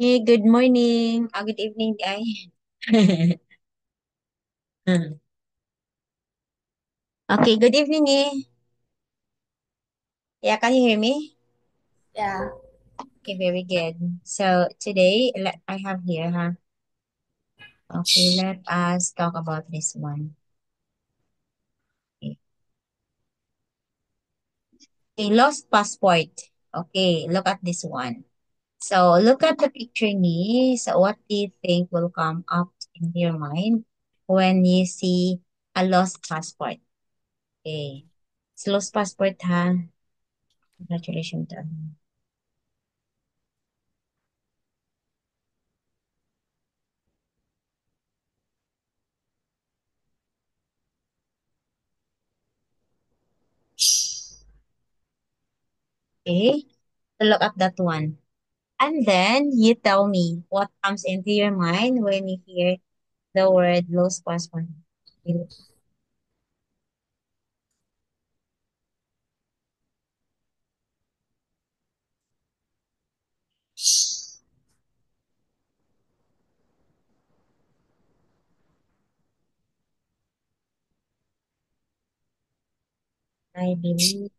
Hey, good morning. Good evening, guys. Okay, good evening, eh. Yeah, can you hear me? Yeah, Okay, very good. So today, I have here, huh? Okay, let us talk about this one. Okay, okay, lost passport. Okay, look at this one. So look at the picture ni. So what do you think will come up in your mind when you see a lost passport? Okay, it's lost passport, ha? Congratulations. Okay, so look at that one. And then you tell me what comes into your mind when you hear the word lost passport. I believe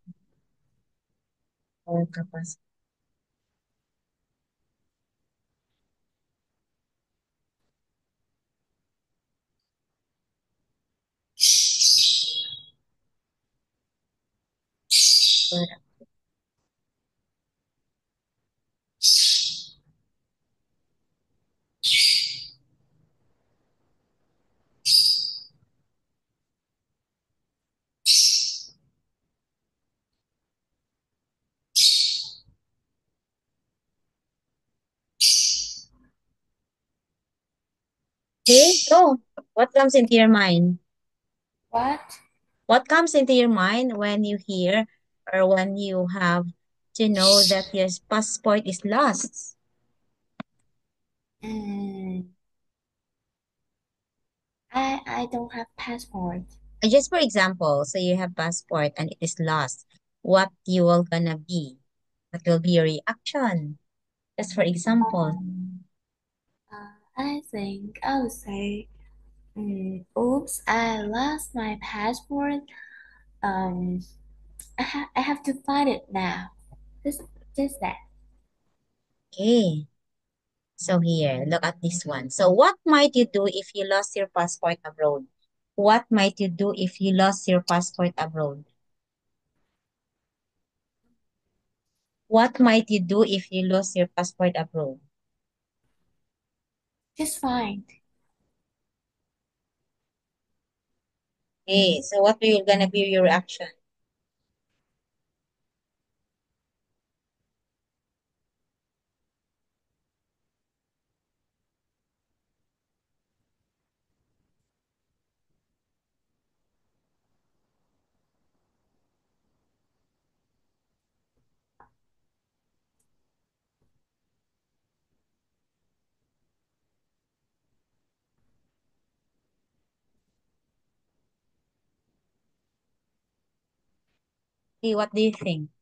or capacity. Okay, so what comes into your mind? what? What comes into your mind when you hear or when you have to know that your passport is lost? Mm, I don't have passport. Just for example, so you have passport and it is lost. What you will gonna be? What will be your reaction? Just for example. I think I would say, oops, I lost my passport. Um, I have to find it now. Just, just that. Okay. So here, look at this one. So what might you do if you lost your passport abroad? What might you do if you lost your passport abroad? What might you do if you lost your passport abroad? Just find. Okay, so what will gonna be your reaction? Okay, what do you think?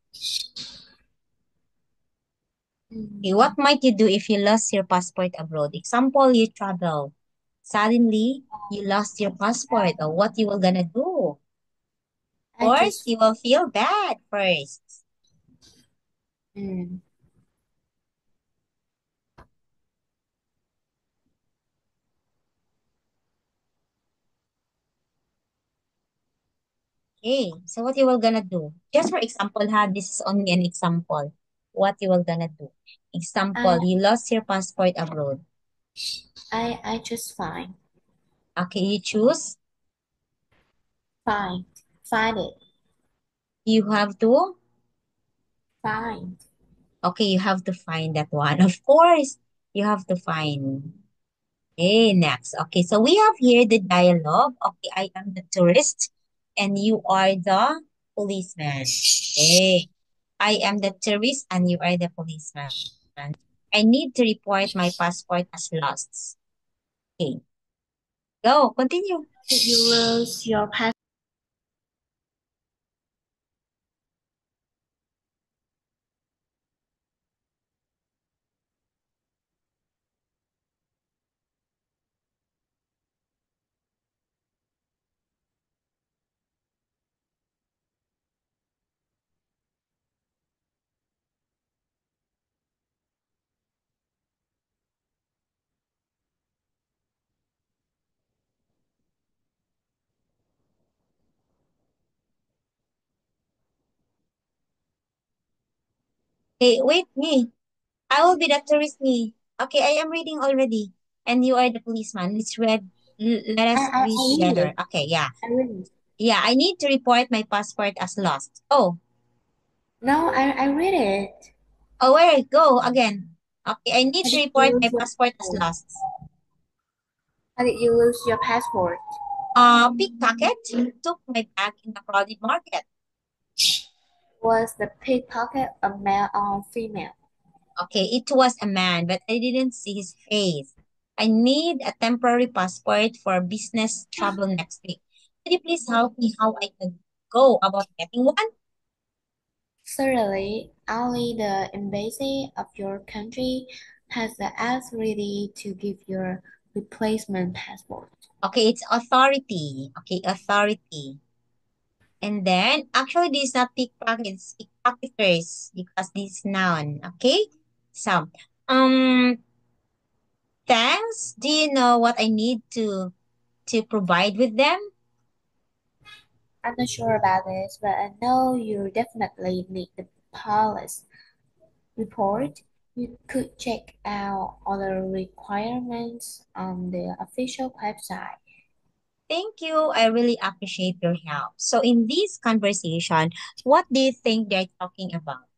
Okay, Mm, what might you do if you lost your passport abroad? Example, you travel. Suddenly, you lost your passport. Or what you will gonna do? Of I course, just, you will feel bad first. mm, Okay, so what you will gonna do? Just for example, this is only an example. What you will gonna do? I, Example, you lost your passport abroad. I just find, Okay, you choose. find, find it, You have to. find. Okay, you have to find that one. Of course, you have to find. Okay, next. Okay, so we have here the dialogue. Okay, I am the tourist and you are the policeman. Okay, I am the tourist and you are the policeman. I need to report my passport as lost. Okay, go, continue. Did you lose your passport? Okay, wait, me. I will be the tourist, me. Okay, I am reading already. And you are the policeman. Let's read. Let I, us I, read I read together. it. Okay, yeah. I read it. Yeah, I need to report my passport as lost. Oh, No, I read it. oh, where it go again? Okay, I need How to did you report lose my your passport as passport? lost. How did you lose your passport? Pickpocket took my bag in the crowded market. Was the pickpocket a male or female? Okay, it was a man, but I didn't see his face. I need a temporary passport for business travel next week. Could you please help me how I could go about getting one? Certainly, only the embassy of your country has the authority to give your replacement passport. Okay, it's authority. Okay, authority. And then, actually, this is not pickpockets, pickpocketers, because this is noun. Okay? So, um, thanks. Do you know what I need to provide with them? I'm not sure about this, but I know you definitely need the police report. You could check out other requirements on the official website. Thank you. I really appreciate your help. So, in this conversation, what do you think they're talking about?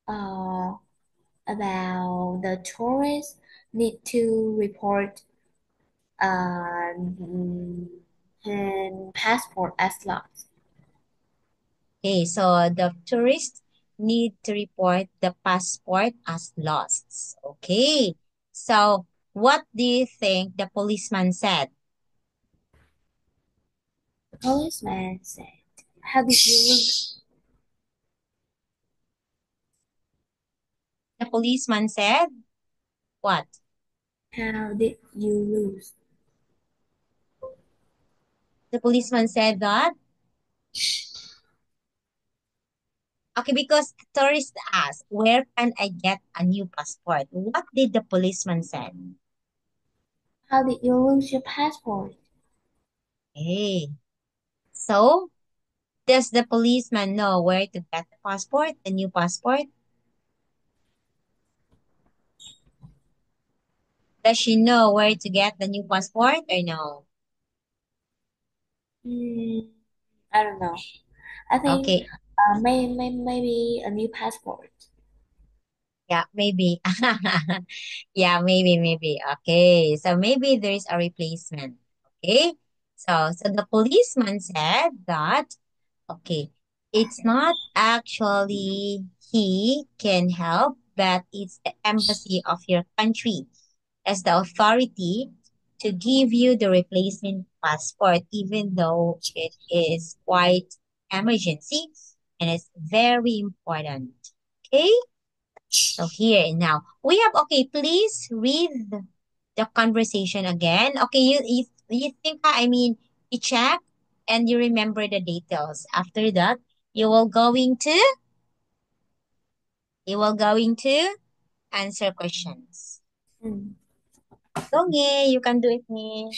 Uh, about the tourists need to report and passport as lost. Okay, so the tourists need to report the passport as lost. Okay, so what do you think the policeman said? The policeman said, "How did you lose? The policeman said, what? How did you lose?" The policeman said that, okay, because tourists asked, where can I get a new passport? What did the policeman say? How did you lose your passport? Hey, so does the policeman know where to get the passport, the new passport? Does she know where to get the new passport or no? Hmm, I don't know. I think Okay, maybe a new passport. yeah, maybe. Yeah, maybe. Okay, so maybe there is a replacement. Okay, so the policeman said that, okay, it's not actually he can help, but it's the embassy of your country as the authority to give you the replacement passport, even though it is quite emergency and it's very important. Okay, so here and now we have, okay, please read the conversation again. Okay, you think, I mean, you check and you remember the details. After that, you will going to you will going to answer questions. Hmm. Okay, you can do it, me.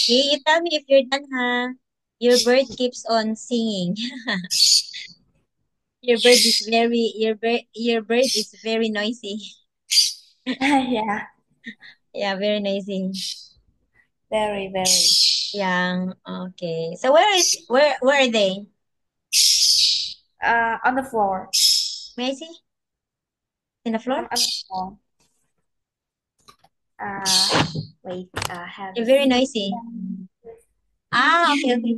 Okay, you tell me if you're done, huh? Your bird keeps on singing. Your bird is very noisy. Yeah, Yeah, very noisy. very, very. Yeah, okay. So where are they? On the floor. May I see? In the floor? I'm uh, wait, have You're a very seat. noisy. Ah, okay, okay.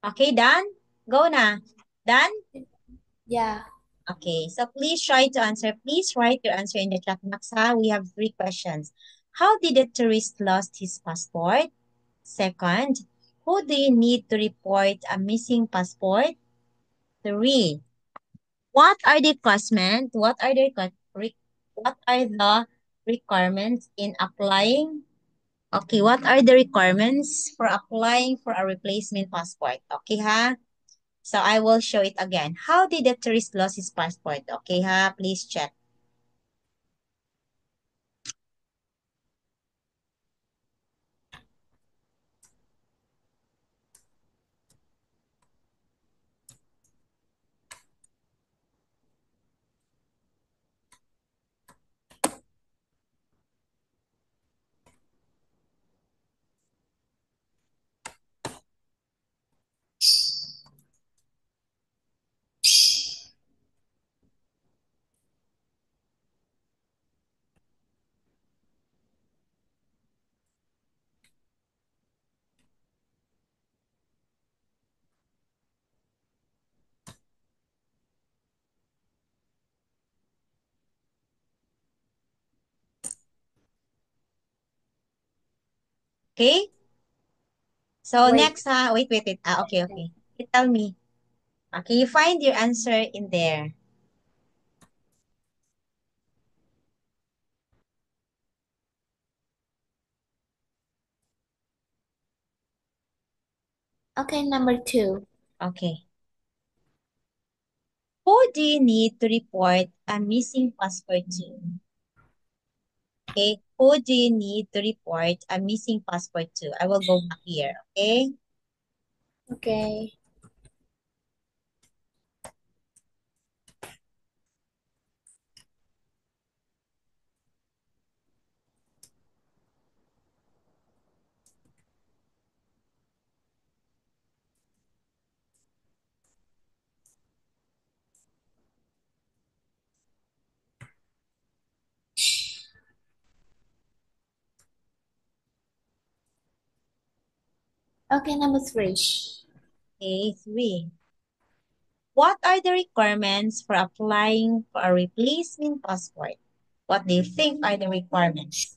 Okay, done? Go na. Done? Yeah. Okay, so please try to answer. Please write your answer in the chat box. Ha? We have three questions. How did the tourist lost his passport? Second, who do you need to report a missing passport? Three, what are the requirements? What are the requirements in applying? Okay, what are the requirements for applying for a replacement passport? Okay, ha? So I will show it again. How did the tourist lose his passport? Okay, ha? Please check. Okay? So Wait. next, ha? Wait. Ah, okay, okay. You tell me. Okay, you find your answer in there. Okay, number two. Okay. Who do you need to report a missing passport to? Okay. Who do you need to report a missing passport to? I will go back here. Okay. Okay. Okay, number three. Okay. Three. What are the requirements for applying for a replacement passport? What do you think are the requirements?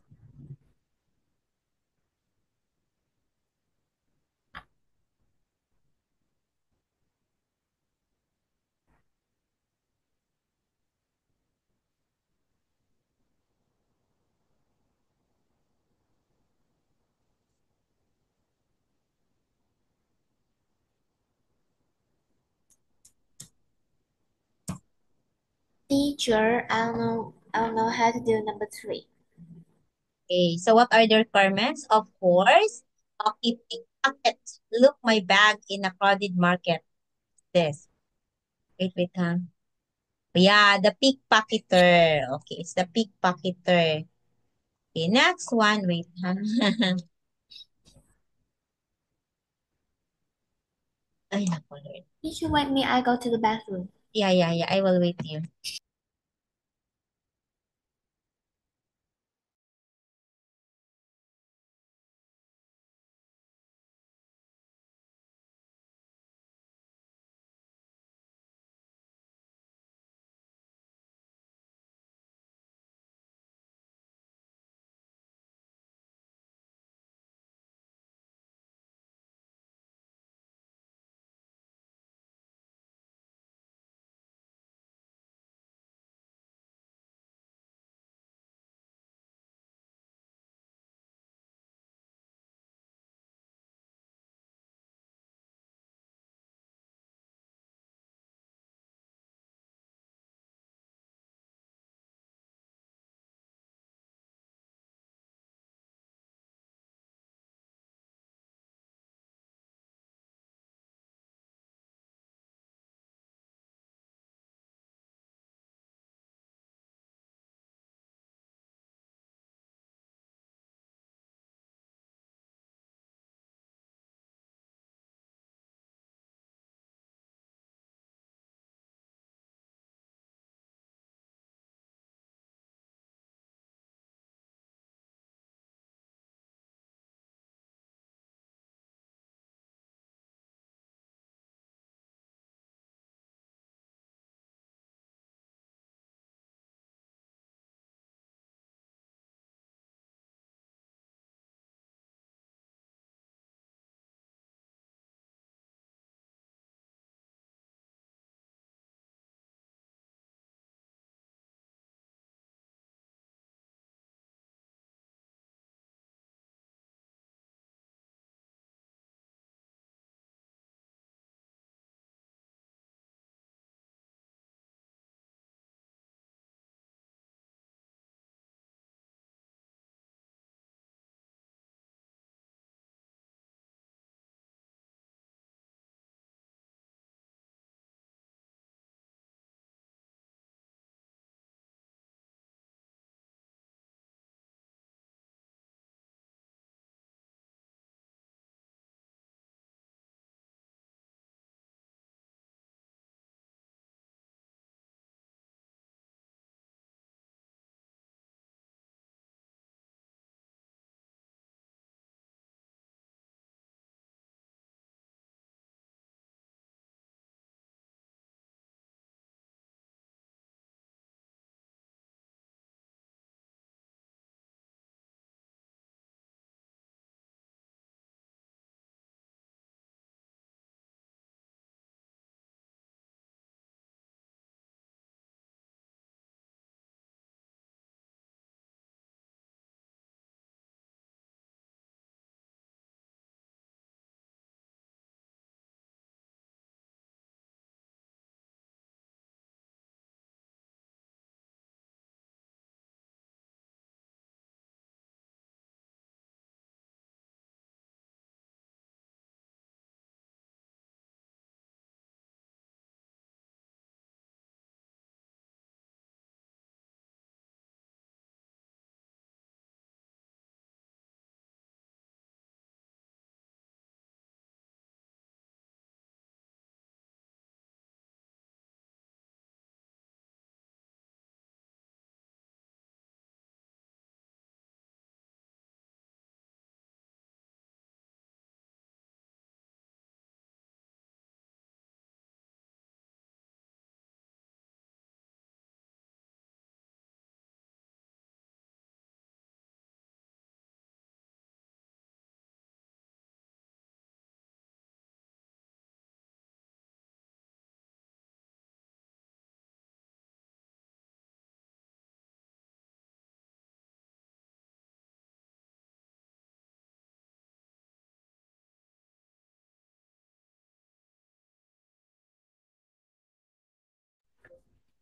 Teacher, I don't know how to do number three. Okay, so what are the requirements? Of course, okay, pickpocket. Look my bag in a crowded market. This. Wait, huh? Yeah, the pickpocketer. Okay, it's the pickpocketer. Okay, next one. Wait, huh? Ay, naku, Lord. Teacher, wait me, I go to the bathroom. Yeah. I will wait you.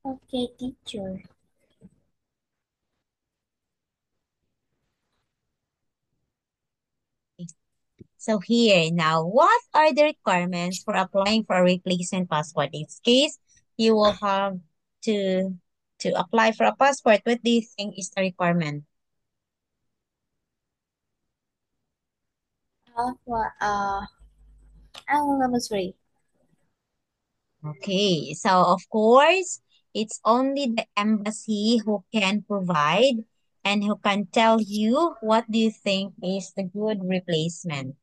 Okay, teacher. So here now, what are the requirements for applying for a replacement passport? In this case, you will have to apply for a passport. What do you think is the requirement? For I'm level 3. Okay, so of course, it's only the embassy who can provide and who can tell you what do you think is the good replacement.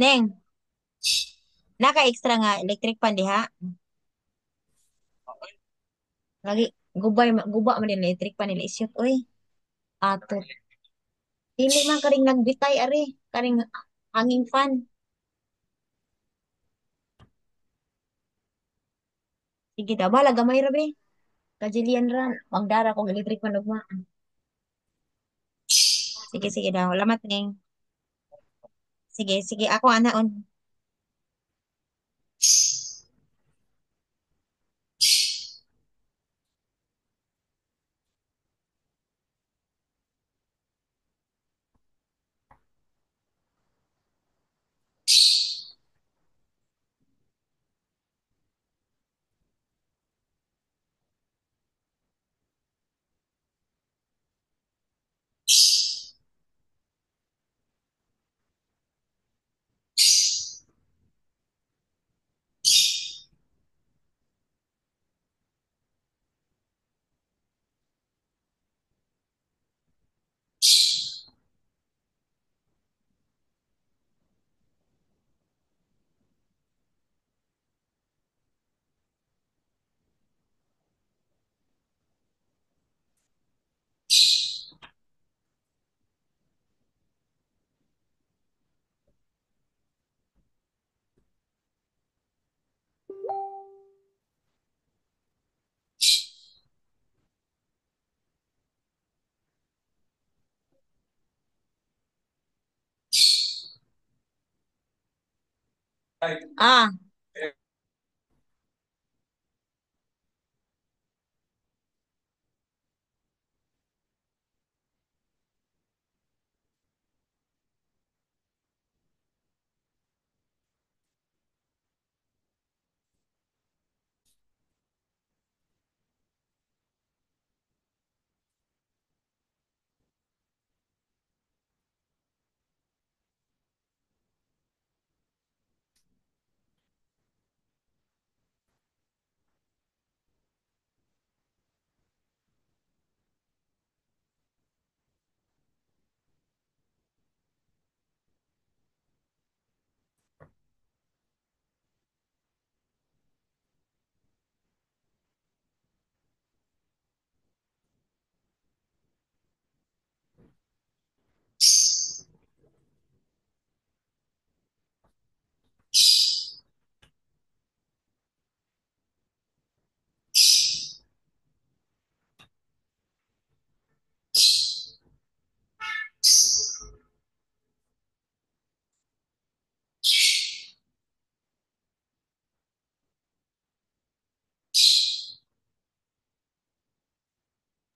Neng, naka-extra nga electric pan diha. Lagi guba man din electric pan nila isyot oy. Ato. Dili man karing nagbitay ari, karing hanging fan. Sige daw, bala gamay ra be. Kajilian ra, magdara kong electric pan ugma. Sige sige daw, lamat ning. Sige sige ako anaon. Ah,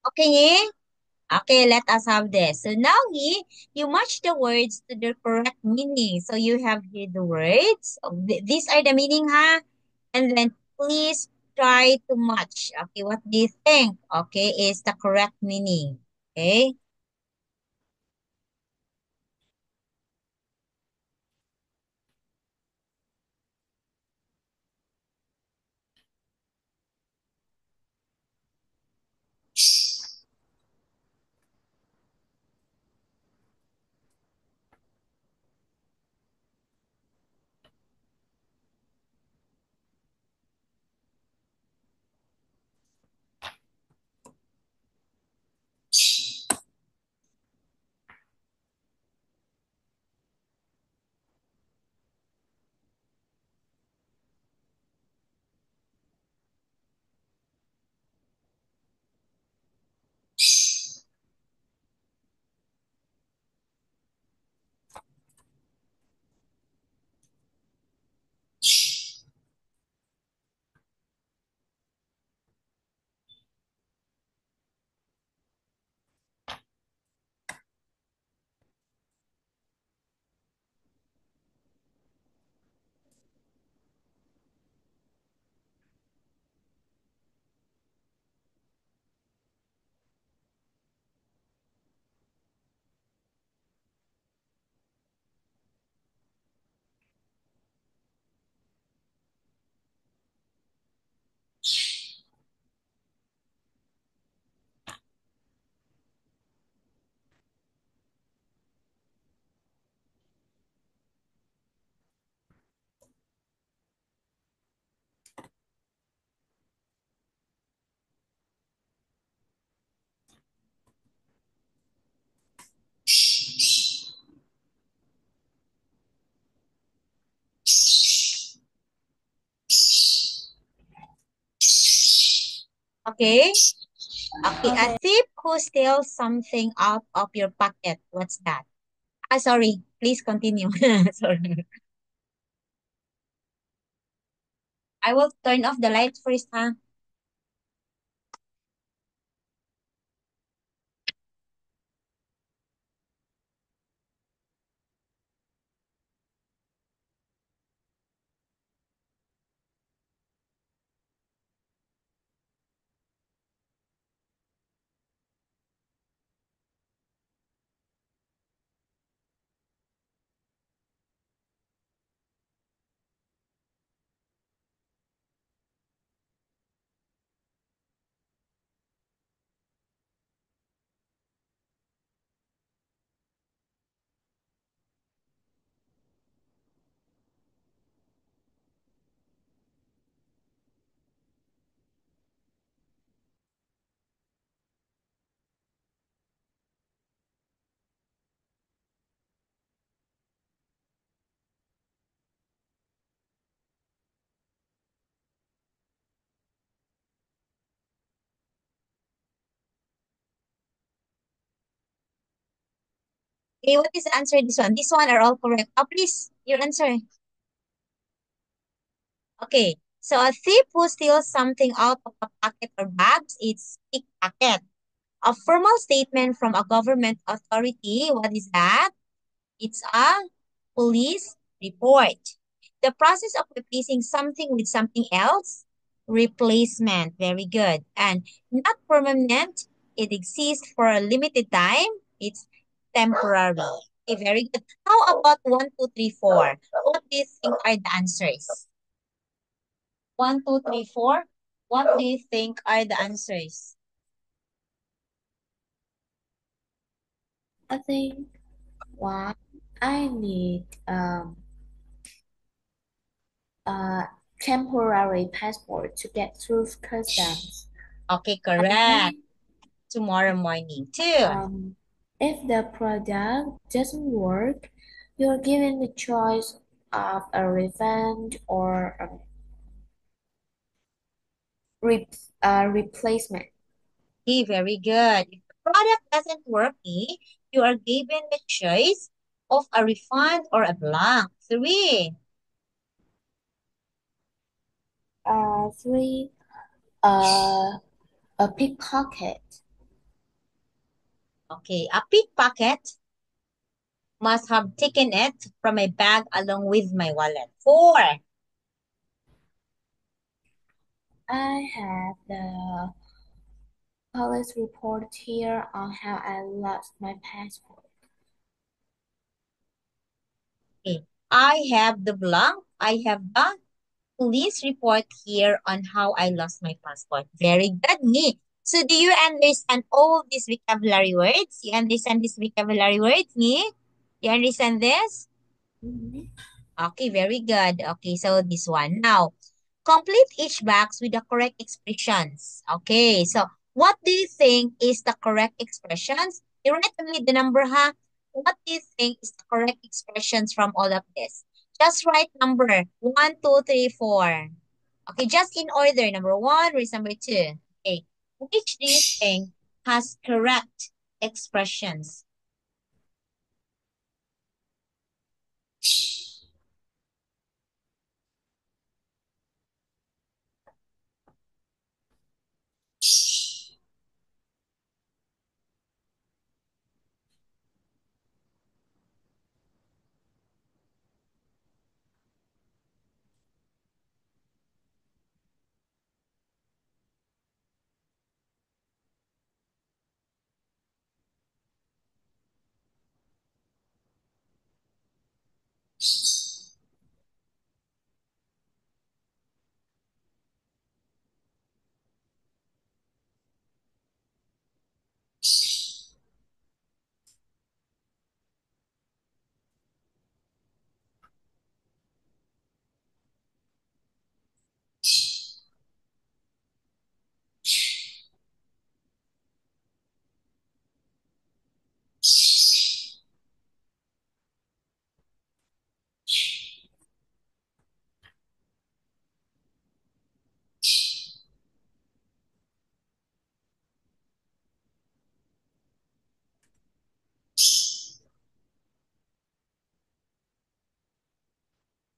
okay ngi. Okay, let us have this. So now you match the words to the correct meaning. So you have here the words. These are the meaning, huh? And then please try to match. Okay, what do you think? Okay, is the correct meaning. Okay. Okay. Okay. A Okay. thief who steals something out of your pocket. What's that? Ah, sorry. Please continue. Sorry. I will turn off the lights first, huh? Okay, what is the answer this one? This one are all correct. Oh, please, your answer. Okay. So a thief who steals something out of a pocket or bags, it's pickpocket. A formal statement from a government authority, what is that? It's a police report. The process of replacing something with something else, replacement. Very good. And not permanent, it exists for a limited time. It's temporary. Okay, very good. How about 1, 2, 3, 4? What do you think are the answers? 1, 2, 3, 4. What do you think are the answers? I think one, I need a temporary passport to get through customs. Okay, correct. And Tomorrow morning. Two. um, if the product doesn't work, you're given the choice of a refund or a re- replacement. Okay, very good. If the product doesn't work, you are given the choice of a refund or a blank. Three. Three, uh, a pickpocket. Okay, a pickpocket must have taken it from my bag along with my wallet. Four. I have the police report here on how I lost my passport. Okay. I have the blank. I have the police report here on how I lost my passport. Very good, me. So do you understand all these vocabulary words? You understand these vocabulary words, me? You understand this? Mhm. Okay, very good. Okay, so this one. Now, complete each box with the correct expressions. Okay, so what do you think is the correct expressions? You write me the number, huh? What do you think is the correct expressions from all of this? Just write number one, two, three, four. Okay, just in order. Number one versus number two. Okay, which do you think has correct expressions?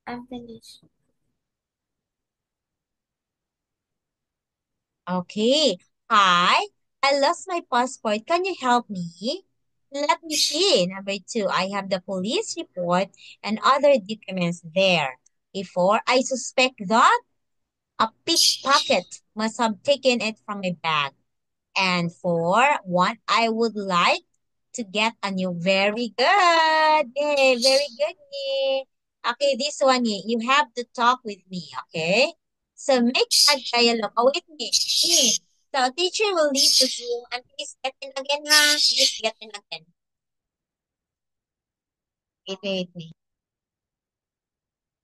I'm finished. Okay. Hi, I lost my passport. Can you help me? Let me see. Number two, I have the police report and other documents there. Before, I suspect that a pickpocket must have taken it from my bag. And for one, I would like to get a new. Very good. Yay, very good. Ni. Okay, this one, Ni, you have to talk with me, okay? So make a dialogue. Oh, with me. Ni. So teacher will leave the Zoom and please get in again, ha? Please get in again. Wait, wait, wait.